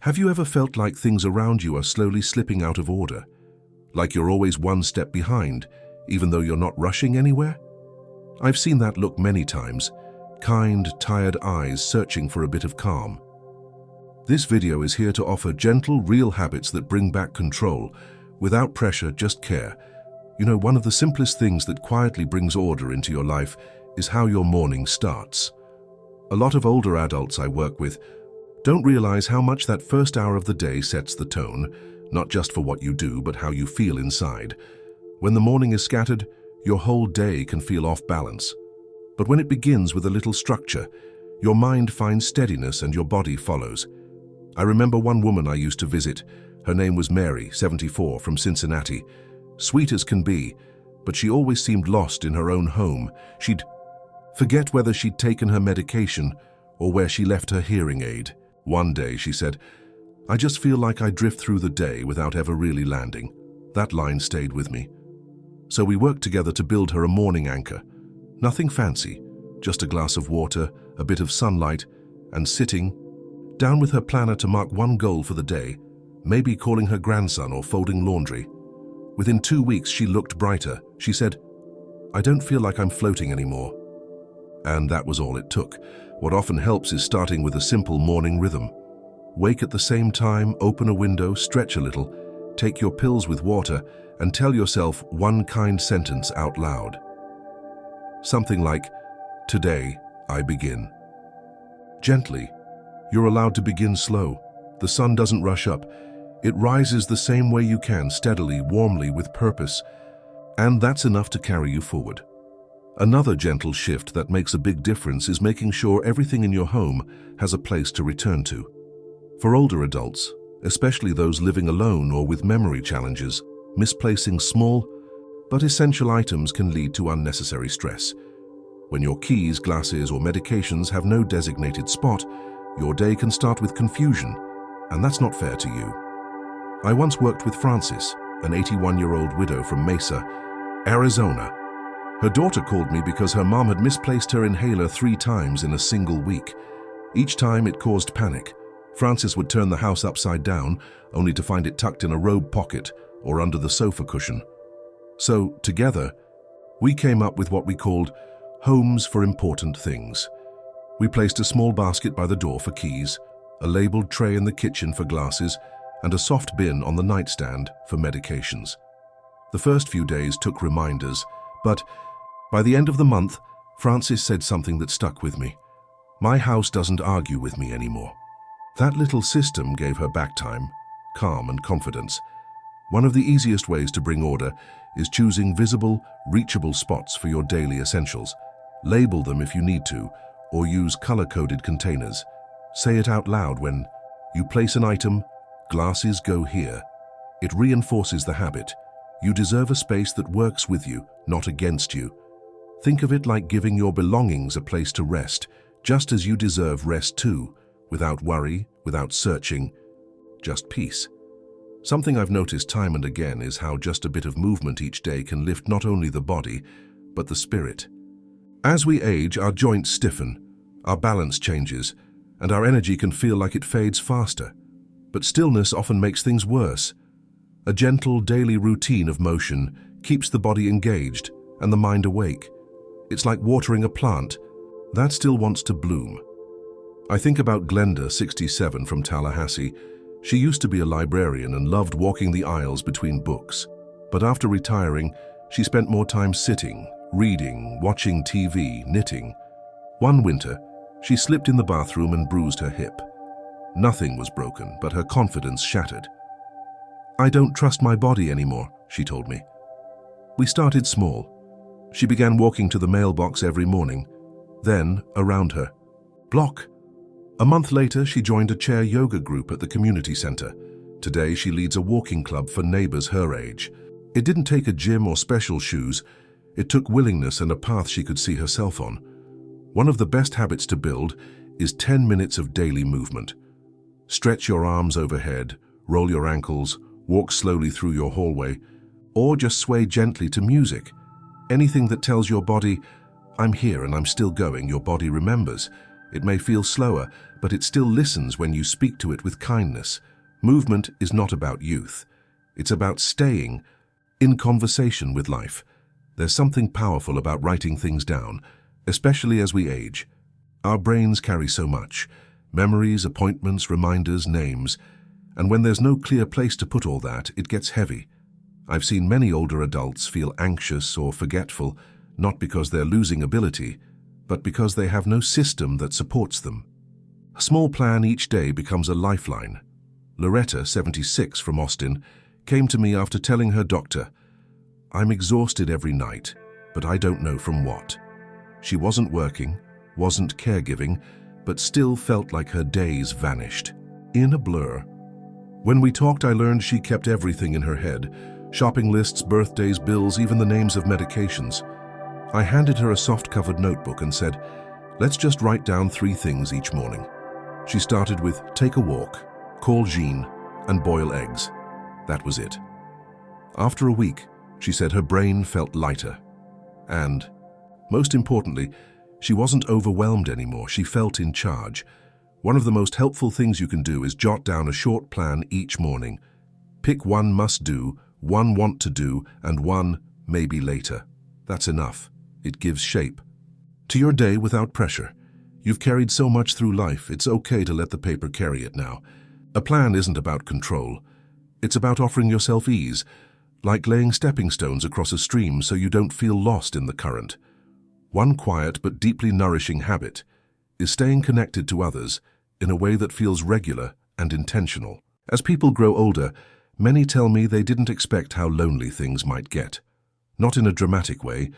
Have you ever felt like things around you are slowly slipping out of order? Like you're always one step behind, even though you're not rushing anywhere? I've seen that look many times, kind, tired eyes searching for a bit of calm. This video is here to offer gentle, real habits that bring back control, without pressure, just care. You know, one of the simplest things that quietly brings order into your life is how your morning starts. A lot of older adults I work with don't realize how much that first hour of the day sets the tone, not just for what you do, but how you feel inside. When the morning is scattered, your whole day can feel off balance. But when it begins with a little structure, your mind finds steadiness and your body follows. I remember one woman I used to visit. Her name was Mary, 74, from Cincinnati. Sweet as can be, but she always seemed lost in her own home. She'd forget whether she'd taken her medication or where she left her hearing aid. One day she said, "I just feel like I drift through the day without ever really landing." That line stayed with me. So we worked together to build her a morning anchor. Nothing fancy, just a glass of water, a bit of sunlight, and sitting down with her planner to mark one goal for the day, maybe calling her grandson or folding laundry. Within 2 weeks, she looked brighter. She said, "I don't feel like I'm floating anymore." And that was all it took. What often helps is starting with a simple morning rhythm. Wake at the same time, open a window, stretch a little, take your pills with water, and tell yourself one kind sentence out loud. Something like, "Today, I begin." Gently. You're allowed to begin slow. The sun doesn't rush up. It rises the same way you can, steadily, warmly, with purpose. And that's enough to carry you forward. Another gentle shift that makes a big difference is making sure everything in your home has a place to return to. For older adults, especially those living alone or with memory challenges, misplacing small but essential items can lead to unnecessary stress. When your keys, glasses, or medications have no designated spot, your day can start with confusion, and that's not fair to you. I once worked with Frances, an 81-year-old widow from Mesa, Arizona. Her daughter called me because her mom had misplaced her inhaler 3 times in a single week. Each time it caused panic. Frances would turn the house upside down, only to find it tucked in a robe pocket or under the sofa cushion. So, together, we came up with what we called homes for important things. We placed a small basket by the door for keys, a labeled tray in the kitchen for glasses, and a soft bin on the nightstand for medications. The first few days took reminders, but by the end of the month, Frances said something that stuck with me. "My house doesn't argue with me anymore." That little system gave her back time, calm, and confidence. One of the easiest ways to bring order is choosing visible, reachable spots for your daily essentials. Label them if you need to, or use color-coded containers. Say it out loud when you place an item, "Glasses go here." It reinforces the habit. You deserve a space that works with you, not against you. Think of it like giving your belongings a place to rest, just as you deserve rest too, without worry, without searching, just peace. Something I've noticed time and again is how just a bit of movement each day can lift not only the body, but the spirit. As we age, our joints stiffen, our balance changes, and our energy can feel like it fades faster. But stillness often makes things worse. A gentle daily routine of motion keeps the body engaged and the mind awake. It's like watering a plant that still wants to bloom. I think about Glenda, 67, from Tallahassee. She used to be a librarian and loved walking the aisles between books. But after retiring, she spent more time sitting, reading, watching TV, knitting. One winter, she slipped in the bathroom and bruised her hip. Nothing was broken, but her confidence shattered. "I don't trust my body anymore," she told me. We started small. She began walking to the mailbox every morning. Then, around her. Block. A month later, she joined a chair yoga group at the community center. Today, she leads a walking club for neighbors her age. It didn't take a gym or special shoes. It took willingness and a path she could see herself on. One of the best habits to build is 10 minutes of daily movement. Stretch your arms overhead, roll your ankles, walk slowly through your hallway, or just sway gently to music. Anything that tells your body, "I'm here and I'm still going," your body remembers. It may feel slower, but it still listens when you speak to it with kindness. Movement is not about youth. It's about staying in conversation with life. There's something powerful about writing things down, especially as we age. Our brains carry so much: memories, appointments, reminders, names. And when there's no clear place to put all that, it gets heavy. I've seen many older adults feel anxious or forgetful, not because they're losing ability, but because they have no system that supports them. A small plan each day becomes a lifeline. Loretta, 76, from Austin, came to me after telling her doctor, "I'm exhausted every night, but I don't know from what." She wasn't working, wasn't caregiving, but still felt like her days vanished, in a blur. When we talked, I learned she kept everything in her head: shopping lists, birthdays, bills, even the names of medications. I handed her a soft-covered notebook and said, "Let's just write down 3 things each morning." She started with take a walk, call Jean, and boil eggs. That was it. After a week, she said her brain felt lighter. And, most importantly, she wasn't overwhelmed anymore. She felt in charge. One of the most helpful things you can do is jot down a short plan each morning. Pick 1 must-do, 1 want-to-do, and 1 maybe later. That's enough. It gives shape to your day without pressure. You've carried so much through life, it's okay to let the paper carry it now. A plan isn't about control. It's about offering yourself ease, like laying stepping stones across a stream so you don't feel lost in the current. One quiet but deeply nourishing habit is staying connected to others in a way that feels regular and intentional. As people grow older, many tell me they didn't expect how lonely things might get. Not in a dramatic way,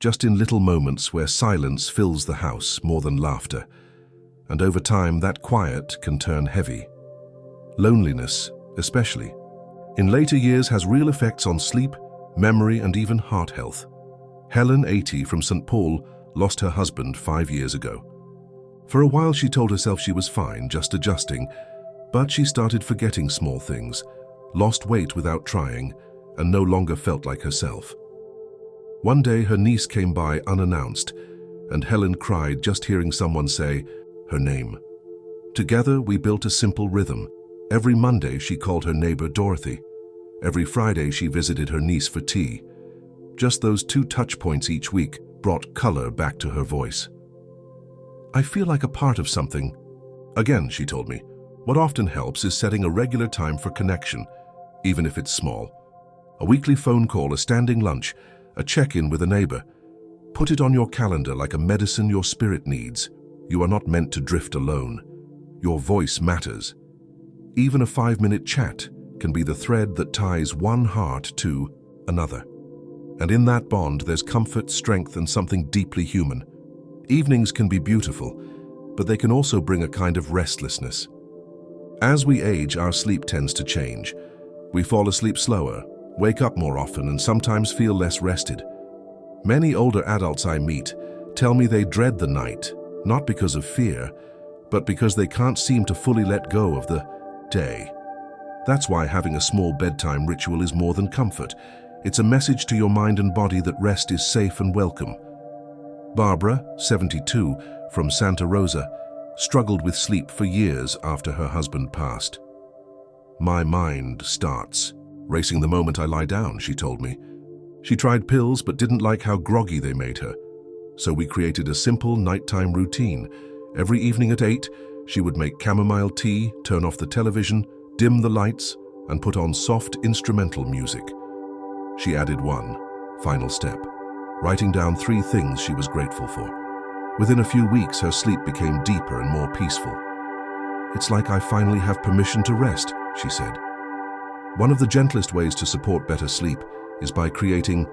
just in little moments where silence fills the house more than laughter. And over time, that quiet can turn heavy. Loneliness, especially, in later years has real effects on sleep, memory, and even heart health. Helen, 80, from St. Paul, lost her husband 5 years ago. For a while she told herself she was fine, just adjusting, but she started forgetting small things, lost weight without trying, and no longer felt like herself. One day her niece came by unannounced, and Helen cried just hearing someone say her name. Together we built a simple rhythm. Every Monday she called her neighbor Dorothy. Every Friday she visited her niece for tea. Just those 2 touch points each week brought color back to her voice. "I feel like a part of something." Again, she told me, what often helps is setting a regular time for connection, even if it's small. A weekly phone call, a standing lunch, a check-in with a neighbor. Put it on your calendar like a medicine your spirit needs. You are not meant to drift alone. Your voice matters. Even a 5-minute chat can be the thread that ties one heart to another. And in that bond, there's comfort, strength, and something deeply human. Evenings can be beautiful, but they can also bring a kind of restlessness. As we age, our sleep tends to change. We fall asleep slower, wake up more often, and sometimes feel less rested. Many older adults I meet tell me they dread the night, not because of fear, but because they can't seem to fully let go of the day. That's why having a small bedtime ritual is more than comfort. It's a message to your mind and body that rest is safe and welcome. Barbara, 72, from Santa Rosa, struggled with sleep for years after her husband passed. "My mind starts racing the moment I lie down," she told me. She tried pills but didn't like how groggy they made her. So we created a simple nighttime routine. Every evening at 8, she would make chamomile tea, turn off the television, dim the lights, and put on soft instrumental music. She added one final step, writing down 3 things she was grateful for. Within a few weeks, her sleep became deeper and more peaceful. "It's like I finally have permission to rest," she said. One of the gentlest ways to support better sleep is by creating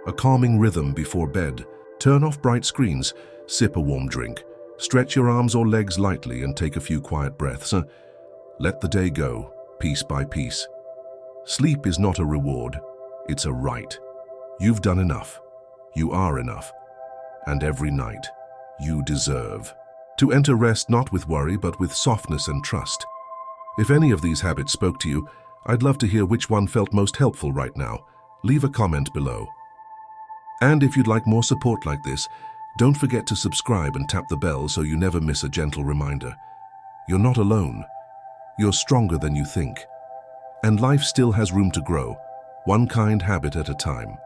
a calming rhythm before bed. Turn off bright screens, sip a warm drink, stretch your arms or legs lightly, and take a few quiet breaths. Let the day go, piece by piece. Sleep is not a reward, it's a right. You've done enough. You are enough. And every night, you deserve to enter rest not with worry, but with softness and trust. If any of these habits spoke to you, I'd love to hear which one felt most helpful right now. Leave a comment below. And if you'd like more support like this, Don't forget to subscribe and tap the bell so you never miss a gentle reminder. You're not alone. You're stronger than you think. And life still has room to grow, one kind habit at a time.